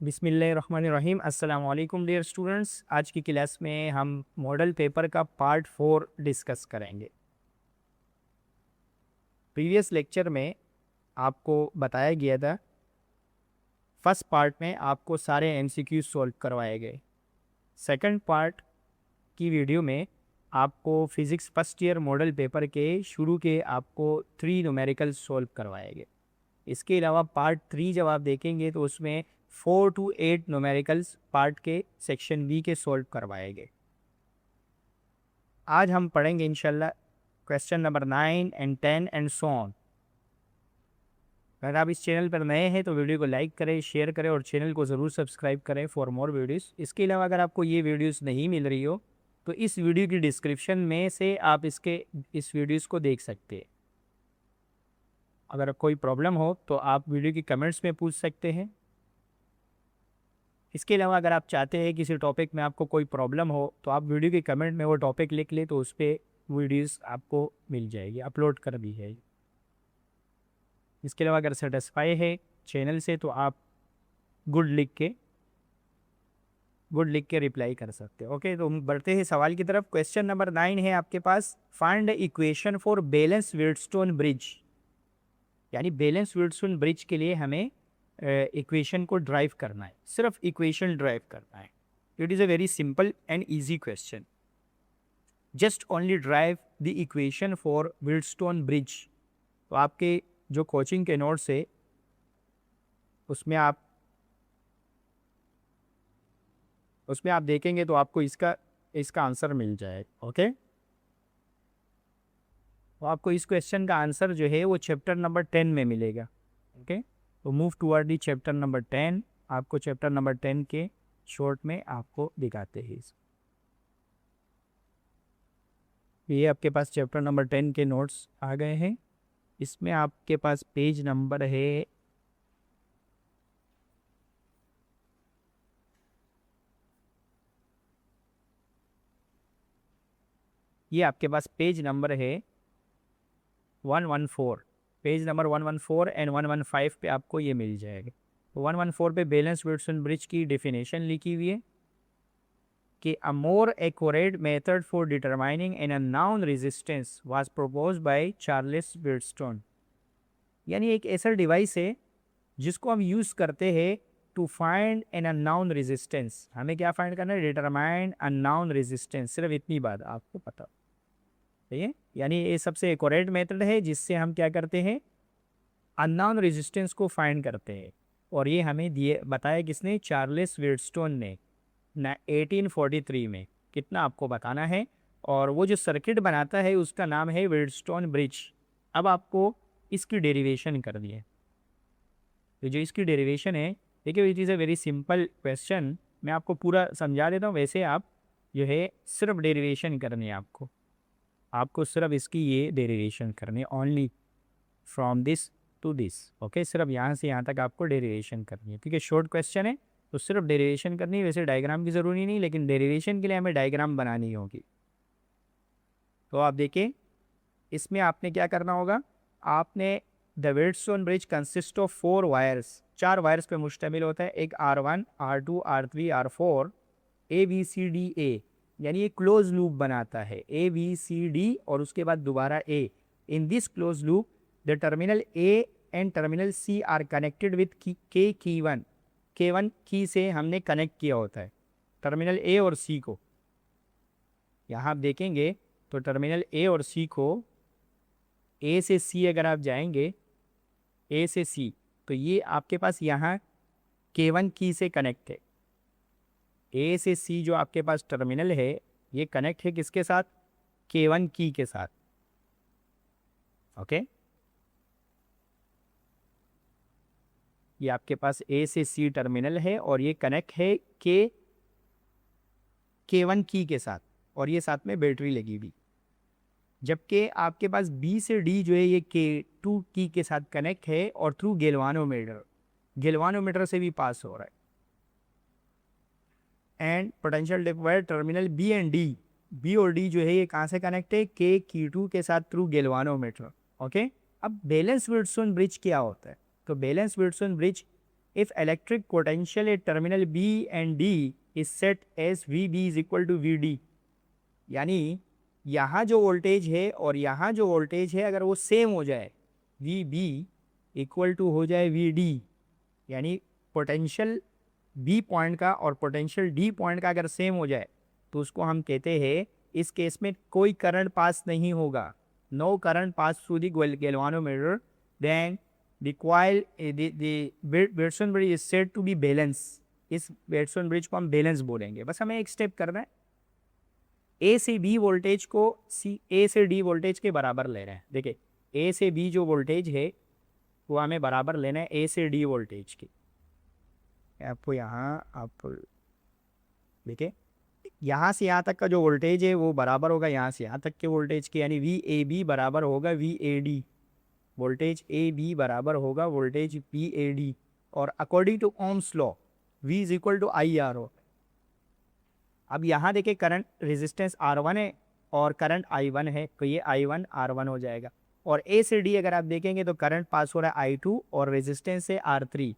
बिस्मिल्लाहिर्रहमानिर्रहीम। अस्सलाम वालेकुम डियर स्टूडेंट्स। आज की क्लास में हम मॉडल पेपर का पार्ट 4 डिस्कस करेंगे। प्रीवियस लेक्चर में आपको बताया गया था, फर्स्ट पार्ट में आपको सारे एमसीक्यू सॉल्व करवाए गए। सेकंड पार्ट की वीडियो में आपको physics first year model paper के शुरू के आपको 3 न्यूमेरिकल सॉल्व करवाए गए। इसके अलावा पार्ट 3 जब आप देखेंगे तो उसमें 4 to 8 न्यूमेरिकल्स पार्ट के सेक्शन बी के सॉल्व करवाए गए। आज हम पढ़ेंगे इंशाल्लाह question number 9 and 10 and so on. अगर आप इस चैनल पर नए हैं तो वीडियो को लाइक करें, शेयर करें और चैनल को ज़रूर सब्सक्राइब करें फॉर मोर वीडियोस। इसके अलावा अगर आपको ये वीडियोस नहीं मिल रही हो तो इस वीडियो की डिस्क्रिप्शन में से आप इस वीडियोस को देख सकते हैं। अगर कोई प्रॉब्लम हो तो आप वीडियो की कमेंट्स में पूछ सकते हैं। इसके अलावा अगर आप चाहते हैं किसी टॉपिक में आपको कोई प्रॉब्लम हो तो आप वीडियो के कमेंट में वो टॉपिक लिख ले तो उस पर वीडियोस आपको मिल जाएगी, अपलोड कर दी है। इसके अलावा अगर सेटिस्फाई है चैनल से तो आप गुड लिख के रिप्लाई कर सकते हैं। ओके, तो हम बढ़ते हैं सवाल की तरफ। क्वेश्चन नंबर 9 है आपके पास, find the equation for balance Wheatstone bridge. यानी बैलेंस व्हीटस्टोन ब्रिज के लिए हमें इक्वेशन को ड्राइव करना है, सिर्फ इक्वेशन ड्राइव करना है। It is a very simple and easy question. Just only drive the equation for Wheatstone bridge. तो आपके जो कोचिंग के नोट्स है उसमें आप देखेंगे तो आपको इसका आंसर मिल जाएगा। ओके, तो आपको इस क्वेश्चन का आंसर जो है वो चैप्टर नंबर 10 में मिलेगा। ओके, तो move toward the chapter number 10। आपको चैप्टर नंबर 10 के शॉर्ट में आपको दिखाते हैं। ये आपके पास चैप्टर नंबर 10 के नोट्स आ गए हैं। इसमें आपके पास पेज नंबर है ये आपके पास पेज नंबर है 114। पेज नंबर 114 एंड 115 पे आपको ये मिल जाएगा। तो 114 पे बैलेंस व्हीटस्टोन ब्रिज की डेफिनेशन लिखी हुई है कि a more accurate method for determining an unknown resistance was proposed by Charles Wheatstone. यानी एक ऐसा डिवाइस है जिसको हम यूज़ करते हैं to find an unknown resistance. हमें क्या फाइंड करना है? Determine unknown resistance. सिर्फ इतनी बात आपको पता, सही है। यानी ये सबसे एक्यूरेट मेथड है जिससे हम क्या करते हैं, अननोन रेजिस्टेंस को फाइंड करते हैं। और ये हमें दिए बताया किसने? चार्ल्स व्हीटस्टोन ने 1843 में। कितना आपको बताना है। और वो जो सर्किट बनाता है उसका नाम है व्हीटस्टोन ब्रिज। अब आपको इसकी डेरिवेशन करनी है। तो जो इसकी डेरिवेशन है, देखिए it is a very simple question. मैं आपको पूरा समझा देता हूँ। वैसे आप जो है सिर्फ डेरिवेशन करनी है आपको सिर्फ इसकी ये डेरिवेशन करनी है, only from this to this. Okay, सिर्फ यहाँ से यहाँ तक आपको डेरिवेशन करनी है क्योंकि शॉर्ट क्वेश्चन है तो सिर्फ डेरिवेशन करनी है। वैसे डायग्राम की ज़रूरी नहीं, लेकिन डेरिवेशन के लिए हमें डायग्राम बनानी होगी। तो आप देखिए इसमें आपने क्या करना होगा। आपने the Wheatstone bridge consist of 4 wires. 4 wires पे मुश्तमिल होता है। एक R1, R2, R3, R4, ABCDA। यानी ये क्लोज लूप बनाता है, ABCD और उसके बाद दोबारा A। In this close loop the terminal A and terminal C are connected with K की 1। K1 की से हमने कनेक्ट किया होता है टर्मिनल A और C को। यहाँ आप देखेंगे तो टर्मिनल A और C को, A से C अगर आप जाएंगे, A से C, तो ये आपके पास यहाँ K1 की से कनेक्ट है। A से C जो आपके पास टर्मिनल है ये कनेक्ट है किसके साथ? K1 की के साथ। ओके, ये आपके पास A से C टर्मिनल है और ये कनेक्ट है K1 की के साथ, और ये साथ में बैटरी लगी हुई। जबकि आपके पास B से D जो है ये K2 की के साथ कनेक्ट है और थ्रू गेल्वानोमीटर से भी पास हो रहा है। And potential divide terminal B and D, B और D जो है ये कहाँ से कनेक्ट है? K2 के साथ थ्रू गेल्वानोमीटर। ओके, अब बैलेंस व्हीटस्टोन ब्रिज क्या होता है? तो balance Wheatstone bridge if electric potential at terminal B and D is set as VB is equal to VD, यानी यहाँ जो वोल्टेज है और यहाँ जो वोल्टेज है अगर वो सेम हो जाए, VB इक्वल टू हो जाए VD, यानी पोटेंशियल B पॉइंट का और पोटेंशियल D पॉइंट का अगर सेम हो जाए तो उसको हम कहते हैं, इस केस में कोई करंट पास नहीं होगा, no current pass through the galvanometer, then the coil the Watson bridge is said to be balance. इस वॉटसन ब्रिज को हम बैलेंस बोलेंगे। बस हमें एक स्टेप करना है, ए से बी वोल्टेज को ए से डी वोल्टेज के बराबर ले रहे हैं। देखिए ए से बी जो वोल्टेज है वो हमें बराबर लेना है ए से डी वोल्टेज की। आपको यहाँ आप देखिए यहाँ से यहाँ तक का जो वोल्टेज है वो बराबर होगा यहाँ से यहाँ तक के वोल्टेज की, यानी वी ए बी बराबर होगा V A D, voltage A B बराबर होगा वोल्टेज वी ए डी। और according to Ohm's law V is equal to I R O. अब यहाँ देखिए करंट रेजिस्टेंस R1 है और करंट I1 है, तो ये I1 R1 हो जाएगा। और ए से डी अगर आप देखेंगे तो करंट पास हो रहा है I2 और रेजिस्टेंस है R3,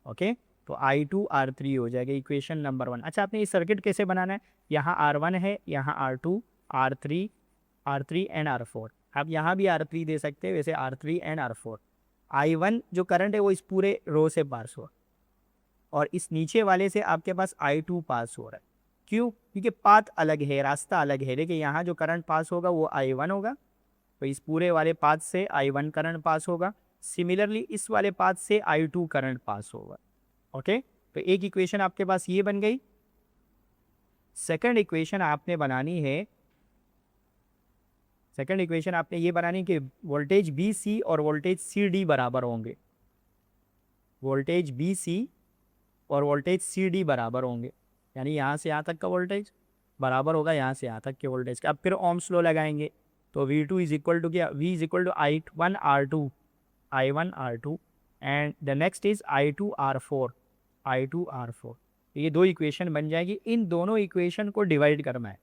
ओके, तो I2 R3 हो जाएगा, इक्वेशन नंबर 1। अच्छा, आपने ये सर्किट कैसे बनाना है, यहाँ R1 है, यहाँ R2, R3 एंड R4। आप यहाँ भी R3 दे सकते हैं, वैसे R3 एंड R4। I1 जो करंट है वो इस पूरे रो से पास हो और इस नीचे वाले से आपके पास I2 पास हो रहा है। क्यों? क्योंकि पाथ अलग है, रास्ता अलग है। देखिए यहाँ जो करंट पास होगा वो I1 होगा, तो इस पूरे वाले पाथ से I1 करंट पास होगा। सिमिलरली इस वाले पाथ से I2 करंट पास होगा, ओके। तो एक इक्वेशन आपके पास ये बन गई। सेकंड इक्वेशन आपने बनानी है, सेकंड इक्वेशन आपने ये बनानी कि वोल्टेज बी सी और वोल्टेज सी डी बराबर होंगे, वोल्टेज बी सी और वोल्टेज सी डी बराबर होंगे, यानी यहाँ से यहाँ तक का वोल्टेज बराबर होगा यहाँ से यहाँ तक के वोल्टेज का। अब फिर ओम्स लॉ लगाएंगे, तो V2 इज इक्वल टू क्या, V is equal to I1 R2 and the next is I2 R4। ये दो इक्वेशन बन जाएगी। इन दोनों इक्वेशन को डिवाइड करना है,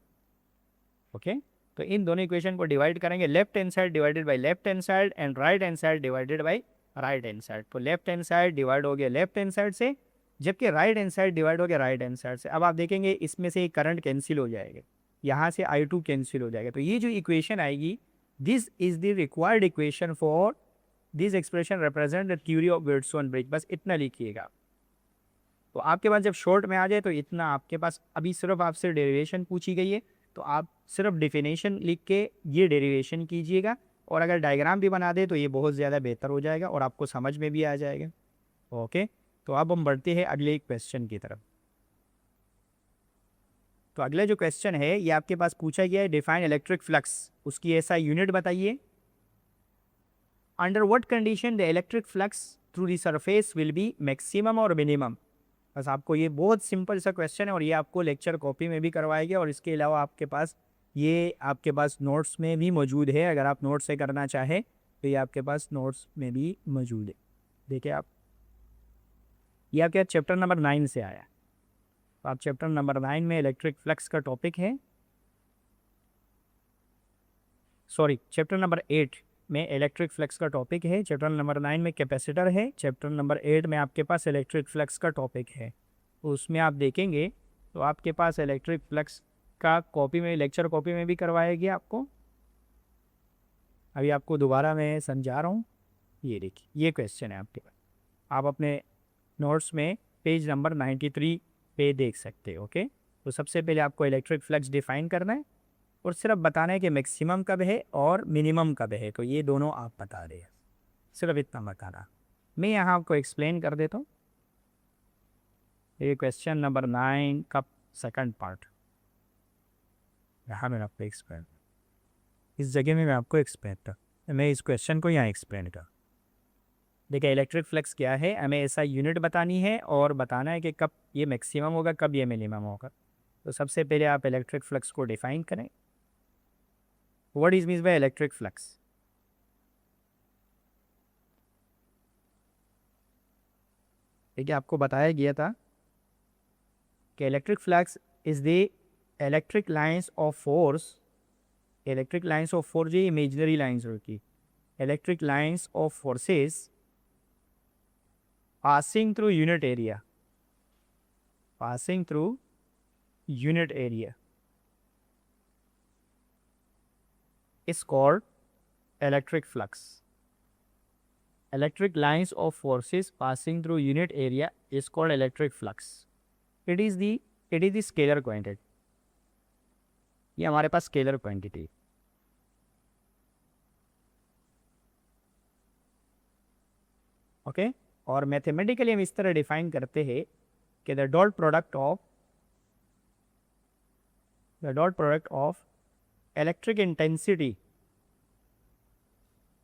ओके। तो इन दोनों इक्वेशन को डिवाइड करेंगे, left hand side divided by left hand side and right hand side divided by right hand side. तो लेफ्ट हैंड साइड डिवाइड हो गया लेफ्ट हैंड साइड से, जबकि राइट हैंड साइड डिवाइड हो गया राइट हैंड साइड से। अब आप देखेंगे इसमें से एक करंट कैंसिल हो जाएगा, यहाँ से I2 कैंसिल हो जाएगा। तो ये जो इक्वेशन आएगी, this is the required equation for this expression represent the theory of Watson bridge. बस इतना लिखिएगा। तो आपके पास जब शॉर्ट में आ जाए तो इतना आपके पास, अभी सिर्फ आपसे डेरिवेशन पूछी गई है तो आप सिर्फ डेफिनेशन लिख के ये डेरिवेशन कीजिएगा, और अगर डायग्राम भी बना दे तो ये बहुत ज़्यादा बेहतर हो जाएगा और आपको समझ में भी आ जाएगा, ओके। तो अब हम बढ़ते हैं अगले एक क्वेश्चन की तरफ। तो अगला जो क्वेश्चन है ये आपके पास पूछा गया है, डिफाइन इलेक्ट्रिक फ्लक्स, उसकी ऐसा यूनिट बताइए। Under what condition the electric flux through the surface will be maximum और मिनिमम। बस आपको ये बहुत सिंपल सा क्वेश्चन है और ये आपको लेक्चर कॉपी में भी करवाया गया और इसके अलावा आपके पास ये आपके पास नोट्स में भी मौजूद है। अगर आप नोट्स से करना चाहें तो ये आपके पास नोट्स में भी मौजूद है। देखिए आप, ये आपके चैप्टर नंबर 9 से आया, तो आप चैप्टर नंबर 9 में इलेक्ट्रिक फ्लक्स का टॉपिक है, सॉरी चैप्टर नंबर 8 में इलेक्ट्रिक फ्लक्स का टॉपिक है, चैप्टर नंबर 9 में कैपेसिटर है, चैप्टर नंबर 8 में आपके पास इलेक्ट्रिक फ्लक्स का टॉपिक है। तो उसमें आप देखेंगे तो आपके पास इलेक्ट्रिक फ्लक्स का कॉपी में, लेक्चर कॉपी में भी करवाया गया आपको। अभी आपको दोबारा मैं समझा रहा हूँ। ये देखिए ये क्वेश्चन है आपके पास, आप अपने नोट्स में पेज नंबर 93 पे देख सकते हैं, ओके। तो सबसे पहले आपको इलेक्ट्रिक फ्लक्स डिफाइन करना है और सिर्फ बताना है कि मैक्सिमम कब है और मिनिमम कब है, तो ये दोनों आप बता रहे हैं, सिर्फ इतना बताना। मैं यहाँ आपको एक्सप्लेन कर देता हूँ। ये क्वेश्चन नंबर 9 का सेकंड पार्ट, यहाँ मैं आपको एक्सप्लेन, इस जगह में मैं आपको एक्सप्लेन कर, मैं इस क्वेश्चन को यहाँ एक्सप्लेन कर। देखिए इलेक्ट्रिक फ्लक्स क्या है, हमें ऐसा यूनिट बतानी है और बताना है कि कब ये मैक्सिमम होगा, कब ये मिनिमम होगा। तो सबसे पहले आप इलेक्ट्रिक फ्लक्स को डिफाइन करें। What is means by electric flux? देखिए आपको बताया गया था कि electric flux is the electric lines of force, electric lines of force ये इमेजिनरी लाइंस होती, electric lines of forces passing through unit area, passing through unit area is called electric flux. Electric lines of forces passing through unit area is called electric flux. It is the scalar quantity. ये हमारे पास scalar quantity. Okay, और mathematically हम इस तरह define करते हैं कि the dot product of electric intensity,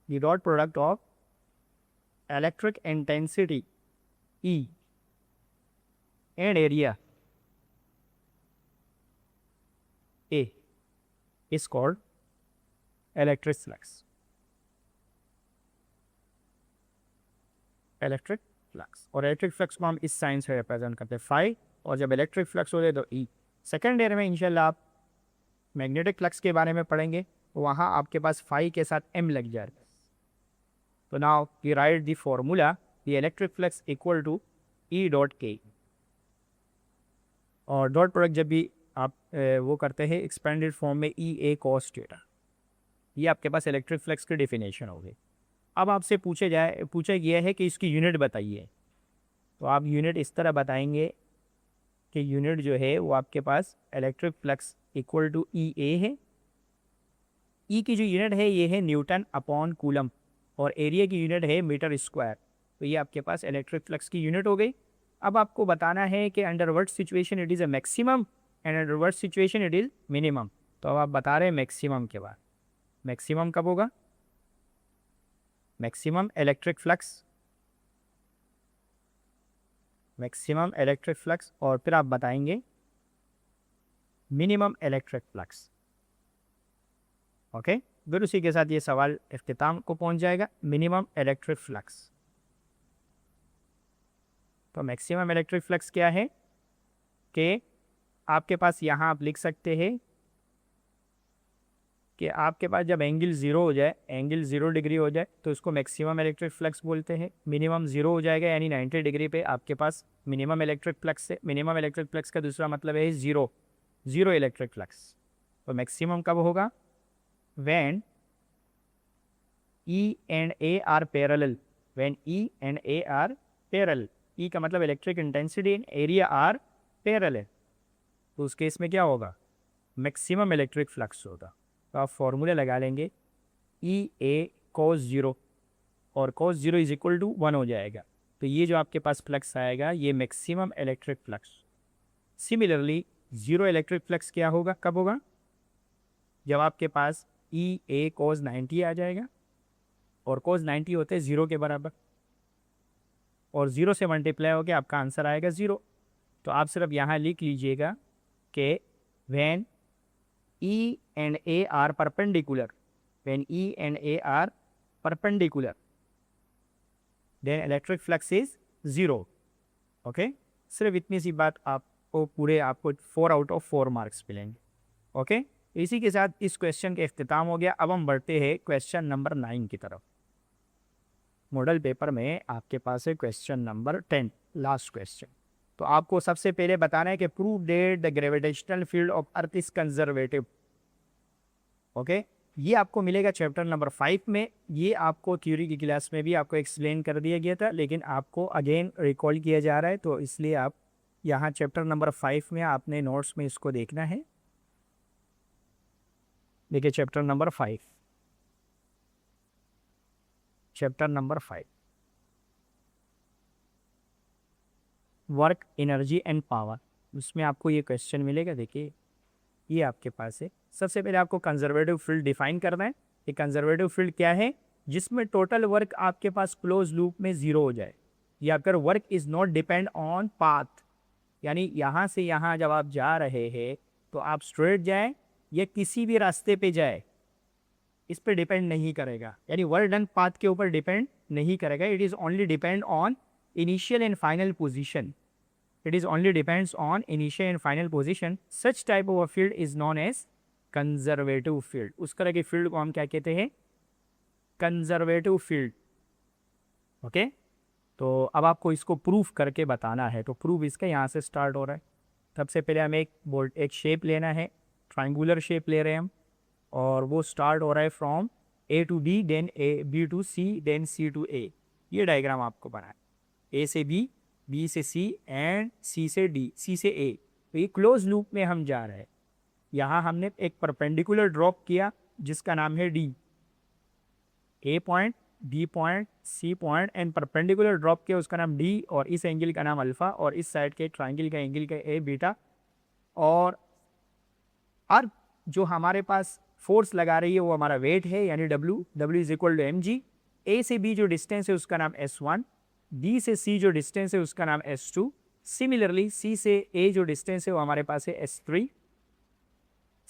the dot product of electric intensity E and area A is called electric flux. Electric flux, और इलेक्ट्रिक फ्लक्स को हम इस साइन से रिप्रेजेंट करते हैं फाई, और जब इलेक्ट्रिक फ्लक्स हो जाए तो ई. सेकेंड ईयर में इंशाल्लाह आप मैग्नेटिक फ्लक्स के बारे में पढ़ेंगे, वहाँ आपके पास फाई के साथ एम लग जाएगा. तो now we write the formula, the electric flux equal to E dot K. और डॉट प्रोडक्ट जब भी आप वो करते हैं एक्सपेंडेड फॉर्म में ई ए कॉस थीटा. ये आपके पास इलेक्ट्रिक फ्लक्स की डेफिनेशन हो गई. अब आपसे पूछा गया है कि इसकी यूनिट बताइए, तो आप यूनिट इस तरह बताएंगे कि यूनिट जो है वो आपके पास इलेक्ट्रिक फ्लक्स इक्वल टू ई ए है. ई की जो यूनिट है ये है न्यूटन अपॉन कूलम, और एरिया की यूनिट है मीटर स्क्वायर. तो ये आपके पास इलेक्ट्रिक फ्लक्स की यूनिट हो गई. अब आपको बताना है कि under what situation it is a maximum and under what situation it is minimum. तो अब आप बता रहे हैं मैक्सिमम के बाद. मैक्सिमम कब होगा? Maximum electric flux, maximum electric flux, और फिर आप बताएंगे मिनिमम इलेक्ट्रिक फ्लक्स. ओके, फिर उसी के साथ ये सवाल इख्तिताम को पहुंच जाएगा. मिनिमम इलेक्ट्रिक फ्लक्स, तो मैक्सिमम इलेक्ट्रिक फ्लक्स क्या है कि आपके पास यहाँ आप लिख सकते हैं कि आपके पास जब एंगल ज़ीरो हो जाए, एंगल 0 डिग्री हो जाए, तो इसको मैक्सिमम इलेक्ट्रिक फ्लक्स बोलते हैं. मिनिमम 0 हो जाएगा यानी 90 डिग्री पे आपके पास मिनिमम इलेक्ट्रिक फ्लक्स है. मिनिमम इलेक्ट्रिक फ्लक्स का दूसरा मतलब है ज़ीरो इलेक्ट्रिक फ्लक्स. तो मैक्सिमम कब होगा? When E and A are parallel, when E and A are parallel. E का मतलब electric intensity and area are parallel. तो उस केस में क्या होगा? मैक्सिमम इलेक्ट्रिक फ्लक्स होगा. तो आप फॉर्मूला लगा लेंगे ई ए कॉस 0, और कॉस 0 इज इक्वल टू 1 हो जाएगा. तो ये जो आपके पास फ्लक्स आएगा ये maximum electric flux. Similarly zero electric flux क्या होगा, कब होगा? जब आपके पास ई ए कॉस 90 आ जाएगा, और कॉस 90 होते हैं 0 के बराबर, और 0 से मल्टीप्लाई होकर आपका आंसर आएगा 0. तो आप सिर्फ यहाँ लिख लीजिएगा कि when E and A are perpendicular, when E and A are perpendicular, then electric flux is 0. Okay, सिर्फ इतनी सी बात आपको आपको 4 आउट ऑफ 4 मार्क्स मिलेंगे. ओके, इसी के साथ इस क्वेश्चन का इख्तिताम हो गया. अब हम बढ़ते हैं क्वेश्चन नंबर 9 की तरफ. मॉडल पेपर में आपके पास है क्वेश्चन नंबर 10, लास्ट क्वेश्चन. तो आपको सबसे पहले बताना है कि prove that the gravitational field of earth is conservative. Okay, ये आपको मिलेगा चैप्टर नंबर 5 में. ये आपको थ्योरी की क्लास में भी आपको एक्सप्लेन कर दिया गया था, लेकिन आपको अगेन रिकॉल किया जा रहा है. तो इसलिए आप यहाँ चैप्टर नंबर 5 में आपने नोट्स में इसको देखना है. देखिए chapter number 5, chapter number 5, work, energy and power. उसमें आपको ये क्वेश्चन मिलेगा. देखिए ये आपके पास है. सबसे पहले आपको कंजर्वेटिव फील्ड डिफाइन करना है. ये कंजर्वेटिव फील्ड क्या है? जिसमें टोटल वर्क आपके पास क्लोज लूप में 0 हो जाए, या अगर work is not depend on path, यानी यहाँ से यहाँ जब आप जा रहे हैं तो आप स्ट्रेट जाए या किसी भी रास्ते पे जाए, इस पर डिपेंड नहीं करेगा. यानी वर्क डन पाथ के ऊपर डिपेंड नहीं करेगा. It is only depend on initial and final position. It is only depends on initial and final position. Such type of a field is known as conservative field. उस तरह के field को हम क्या कहते हैं? Conservative field. ओके, तो अब आपको इसको प्रूफ करके बताना है, तो प्रूफ इसका यहाँ से स्टार्ट हो रहा है। सबसे पहले हमें एक शेप लेना है, ट्राइंगुलर शेप ले रहे हैं हम, और वो स्टार्ट हो रहा है from A to B, then A B to C, then C to A. ये डायग्राम आपको बनाना है, ए से बी से सी एंड सी से डी, सी से ए। तो ये क्लोज लूप में हम जा रहे हैं। यहाँ हमने एक परपेंडिकुलर ड्रॉप किया जिसका नाम है D, A point, B point, C point and perpendicular drop किया उसका नाम डी, और इस एंगल का नाम अल्फा, और इस साइड के ट्राइंगल का एंगल का ए बीटा। और अब जो हमारे पास फोर्स लगा रही है वो हमारा वेट है, यानी W is equal to mg। A से बी जो डिस्टेंस है उसका नाम S1, बी से सी जो डिस्टेंस है उसका नाम S2, सिमिलरली सी से ए जो डिस्टेंस है वो हमारे पास है S3।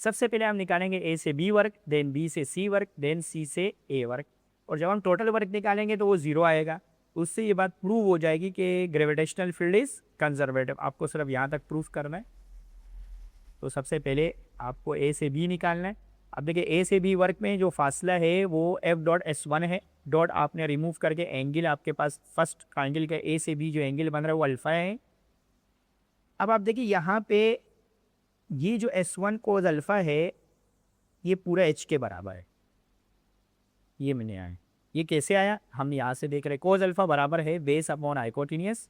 सबसे पहले हम निकालेंगे ए से बी वर्क, देन बी से सी वर्क, देन सी से ए वर्क, और जब हम टोटल वर्क निकालेंगे तो वो 0 आएगा। उससे ये बात प्रूव हो जाएगी कि ग्रेविटेशनल फील्ड इज कंजर्वेटिव। आपको सिर्फ यहाँ तक प्रूफ करना है। तो सबसे पहले आपको ए से बी निकालना है। अब देखिए ए से बी वर्क में जो फासला है वो F.S1 है, डॉट आपने रिमूव करके एंगल आपके पास फर्स्ट ट्राइंगल का ए से बी जो एंगल बन रहा है वो अल्फा है। अब आप देखिए यहाँ पे ये जो S1 कोज अल्फा है ये पूरा H के बराबर है। ये मैंने आया, ये कैसे आया हम यहाँ से देख रहे हैं, कोज अल्फा बराबर है बेस अपॉन हाइपोटेन्यूस।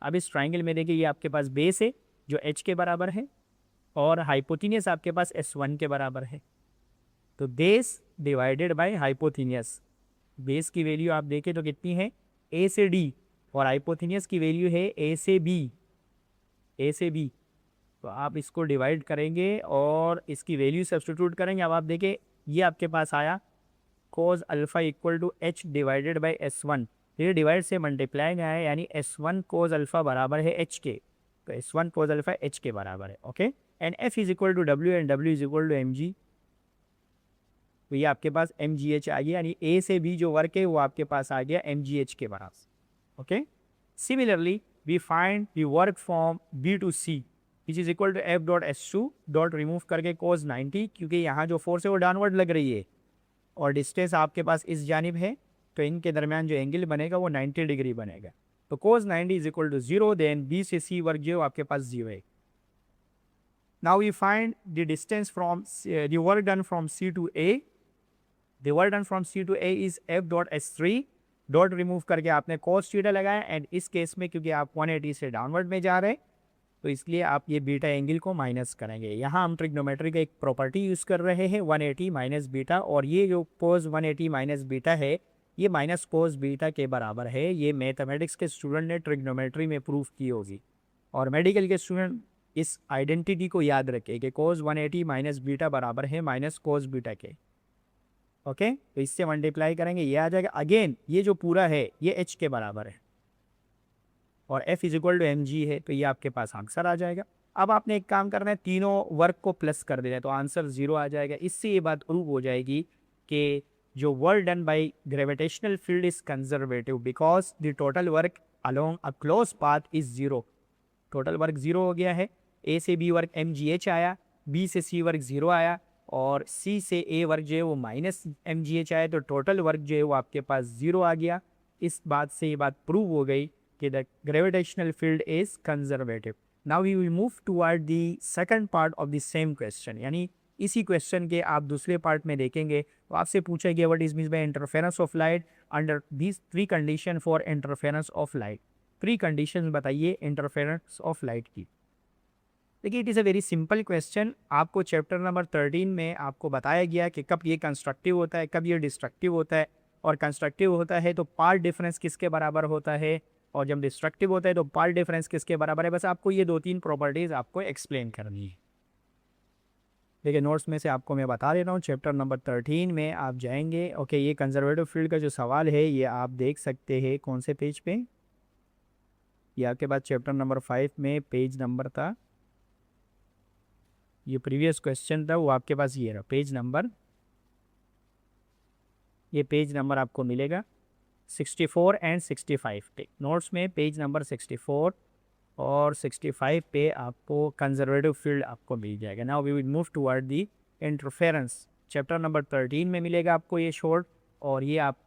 अब इस ट्राइंगल में देखिए ये आपके पास बेस है जो H के बराबर है, और हाइपोटेन्यूस आपके पास S1 के बराबर है। तो base divided by hypotenuse, base की वैल्यू आप देखें तो कितनी है A से D, और हाइपोटेन्यूस की वैल्यू है A से B। तो आप इसको डिवाइड करेंगे और इसकी वैल्यू सब्स्टिट्यूट करेंगे। अब आप देखें ये आपके पास आया cause alpha equal to H divided by S1। ये डिवाइड से मल्टीप्लाई गया है, यानी S1 कोज अल्फा बराबर है H के। तो S1 कोज अल्फा H के बराबर है, okay. And F is equal to W and W is equal to mg। तो ये आपके पास mgh आ गया, यानी A से B जो वर्क है वो आपके पास आ गया mgh के बराबर, okay. Similarly we find the work from B to C which is equal to F.S2 dot remove करके कोज 90, क्योंकि यहाँ जो फोर्स है वो डाउनवर्ड लग रही है और डिस्टेंस आपके पास इस जानिब है, तो इनके दरमियान जो एंगल बनेगा वो 90 डिग्री बनेगा। तो cos 90 is equal to 0, then B से C वर्क जो आपके पास 0 है। Now we find the distance from the work done from C to A। The work done from C to A is F.S3 dot remove करके आपने cos theta लगाया, and इस case में क्योंकि आप 180 से डाउनवर्ड में जा रहे हैं तो इसलिए आप ये बीटा एंगल को माइनस करेंगे। यहाँ हम ट्रिग्नोमेट्री का एक प्रॉपर्टी यूज़ कर रहे हैं 180 माइनस बीटा, और ये जो कोस 180 माइनस बीटा है ये माइनस कोस बीटा के बराबर है। ये मैथमेटिक्स के स्टूडेंट ने ट्रिग्नोमेट्री में प्रूफ की होगी, और मेडिकल के स्टूडेंट इस आइडेंटिटी को याद रखें कि कोस 180 माइनस बीटा बराबर है माइनस कोस बीटा के, ओके। तो इससे मल्टीप्लाई करेंगे ये आ जाएगा। अगेन ये जो पूरा है ये H के बराबर है और F is equal to mg है, तो ये आपके पास आंसर आ जाएगा। अब आपने एक काम करना है, तीनों वर्क को प्लस कर देना है तो आंसर 0 आ जाएगा। इससे ये बात प्रूव हो जाएगी कि जो work done by gravitational field is conservative because the total work along a close path is 0। Total work 0 हो गया है। A से B वर्क mgh आया, B से C वर्क 0 आया, और C से A वर्क जो है वो माइनस mgh आया, तो टोटल वर्क जो है वो आपके पास 0 आ गया। इस बात से ये बात प्रूव हो गई कि the gravitational field is conservative. Now we will move toward the second part of the same question, यानी इसी क्वेश्चन के आप दूसरे पार्ट में देखेंगे तो आपसे पूछा गया what is means by interference of light under these 3 condition for interference of light. 3 condition बताइए इंटरफेरेंस ऑफ लाइट की। देखिए it is a very simple question. आपको चैप्टर नंबर 13 में आपको बताया गया कि कब ये कंस्ट्रक्टिव होता है, कब ये डिस्ट्रक्टिव होता है, और कंस्ट्रक्टिव होता है तो पार्ट डिफरेंस किसके बराबर होता है, और जब डिस्ट्रक्टिव होता है तो पार्ट डिफरेंस किसके बराबर है। बस आपको ये 2-3 प्रॉपर्टीज आपको एक्सप्लेन करनी है। देखिए नोट्स में से आपको मैं बता दे रहा हूँ, चैप्टर नंबर 13 में आप जाएंगे, ओके। ये कंजर्वेटिव फील्ड का जो सवाल है ये आप देख सकते हैं कौन से पेज पे, ये आपके पास चैप्टर नंबर 5 में पेज नंबर था, ये प्रीवियस क्वेश्चन था वो आपके पास ये रहा पेज नंबर, ये पेज नंबर आपको मिलेगा 64 एंड 65 पे। नोट्स में पेज नंबर 64 और 65 पे आपको कंजर्वेटिव फील्ड आपको मिल जाएगा। Now we will move toward the interference. Chapter number 13 में मिलेगा आपको ये शॉर्ट, और ये आप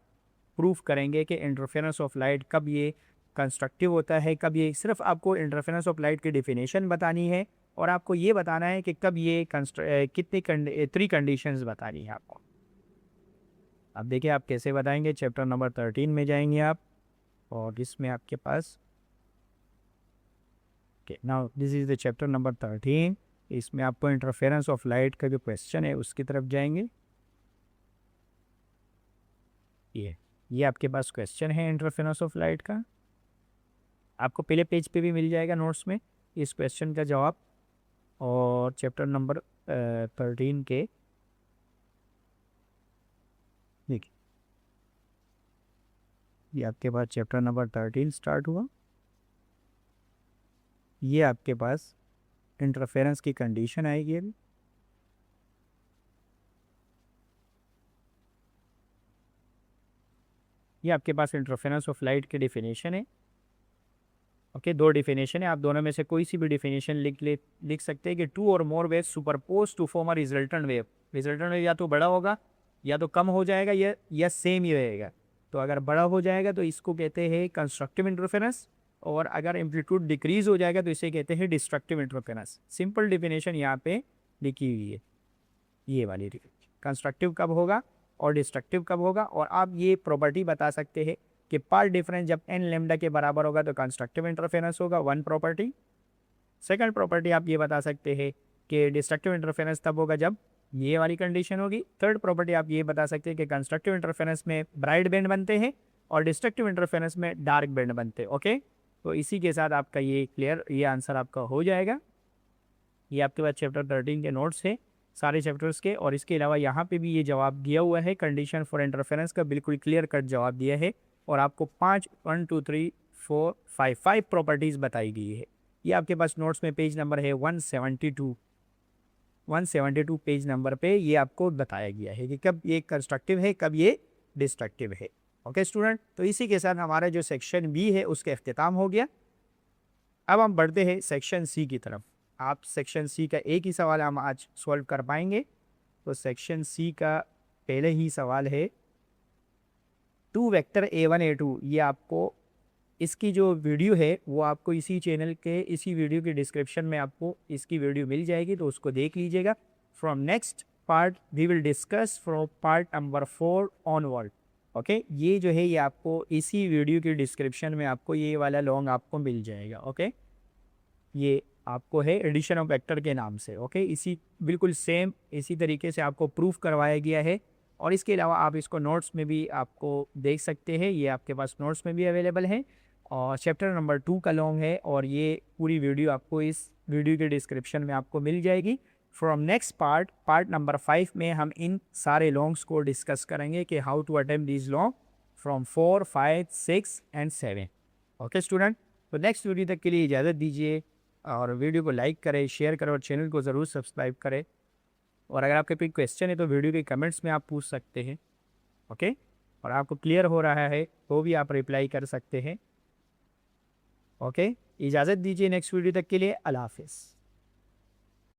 प्रूफ करेंगे कि इंटरफेरेंस ऑफ लाइट कब ये कंस्ट्रक्टिव होता है, कब ये सिर्फ आपको इंटरफेरेंस ऑफ लाइट की डिफिनेशन बतानी है और आपको ये बताना है कि कब ये कितनी 3 कंडीशंस बतानी है आपको। अब देखिए आप कैसे बताएंगे। चैप्टर नंबर 13 में जाएंगे आप और इसमें आपके पास now this is the chapter number 13। इसमें आपको इंटरफेरेंस ऑफ लाइट का जो क्वेश्चन है उसकी तरफ जाएंगे। ये आपके पास क्वेश्चन है इंटरफेरेंस ऑफ लाइट का, आपको पहले पेज पे भी मिल जाएगा नोट्स में इस क्वेश्चन का जवाब। और चैप्टर नंबर 13 के देखिए ये आपके पास चैप्टर नंबर 13 स्टार्ट हुआ। ये आपके पास इंटरफेरेंस की कंडीशन आएगी अभी। ये आपके पास इंटरफेरेंस ऑफ लाइट की डिफिनेशन है। ओके, 2 डिफिनेशन है, आप दोनों में से कोई सी भी डिफिनेशन लिख सकते हैं कि 2 और more wave superpose to form a resultant wave. Resultant wave या तो बड़ा होगा या तो कम हो जाएगा या सेम ही रहेगा। तो अगर बड़ा हो जाएगा तो इसको कहते हैं कंस्ट्रक्टिव इंटरफेरेंस, और अगर एम्पलीट्यूड डिक्रीज हो जाएगा तो इसे कहते हैं डिस्ट्रक्टिव इंटरफेरेंस। सिंपल डिफिनेशन यहाँ पे लिखी हुई है, ये वाली कंस्ट्रक्टिव कब होगा और डिस्ट्रक्टिव कब होगा। और आप ये प्रॉपर्टी बता सकते हैं कि पार्ट डिफरेंस जब n लैम्डा के बराबर होगा तो कंस्ट्रक्टिव इंटरफेरेंस होगा, 1 प्रॉपर्टी। सेकंड प्रॉपर्टी आप ये बता सकते हैं कि डिस्ट्रक्टिव इंटरफेरेंस तब होगा जब ये वाली कंडीशन होगी। थर्ड प्रॉपर्टी आप ये बता सकते हैं कि कंस्ट्रक्टिव इंटरफेरेंस में ब्राइट बैंड बनते हैं और डिस्ट्रक्टिव इंटरफेरेंस में डार्क बैंड बनते हैं। ओके, तो इसी के साथ आपका ये क्लियर, ये आंसर आपका हो जाएगा। ये आपके पास चैप्टर 13 के नोट्स है सारे चैप्टर्स के, और इसके अलावा यहाँ पे भी ये जवाब दिया हुआ है कंडीशन फॉर इंटरफेरेंस का, बिल्कुल क्लियर कट जवाब दिया है। और आपको 5 1 2 3 4 5 प्रॉपर्टीज़ बताई गई है। ये आपके पास नोट्स में पेज नंबर है 172 पेज नंबर पे ये आपको बताया गया है कि कब ये कंस्ट्रक्टिव है कब ये डिस्ट्रक्टिव है। ओके स्टूडेंट, तो इसी के साथ हमारा जो सेक्शन बी है उसका अख्तिताम हो गया। अब हम बढ़ते हैं सेक्शन सी की तरफ। आप सेक्शन सी का एक ही सवाल हम आज सॉल्व कर पाएंगे। तो सेक्शन सी का पहले ही सवाल है 2 वेक्टर a1 a2। ये आपको इसकी जो वीडियो है वो आपको इसी चैनल के इसी वीडियो के डिस्क्रिप्शन में आपको इसकी वीडियो मिल जाएगी, तो उसको देख लीजिएगा। From next part we will discuss from part number 4 onward. Okay, ये जो है ये आपको इसी वीडियो के डिस्क्रिप्शन में आपको ये वाला लॉन्ग आपको मिल जाएगा। ओके, ये आपको है एडिशन ऑफ वेक्टर के नाम से। ओके, इसी बिल्कुल सेम इसी तरीके से आपको प्रूफ करवाया गया है। और इसके अलावा आप इसको नोट्स में भी आपको देख सकते हैं, ये आपके पास नोट्स में भी अवेलेबल है। और चैप्टर नंबर 2 का लॉन्ग है और ये पूरी वीडियो आपको इस वीडियो के डिस्क्रिप्शन में आपको मिल जाएगी। फ्रॉम नेक्स्ट पार्ट नंबर 5 में हम इन सारे लॉन्ग्स को डिस्कस करेंगे कि how to attempt this long from 4 5 6 and 7। Okay student, तो नेक्स्ट वीडियो तक के लिए इजाज़त दीजिए और वीडियो को लाइक करें, शेयर करें और चैनल को ज़रूर सब्सक्राइब करें। और अगर आपके कोई क्वेश्चन है तो वीडियो के कमेंट्स में आप पूछ सकते हैं। ओके, और आपको क्लियर हो रहा है तो भी आप रिप्लाई कर सकते हैं। ओके, इजाज़त दीजिए नेक्स्ट वीडियो तक के लिए। अल्लाह हाफिज़।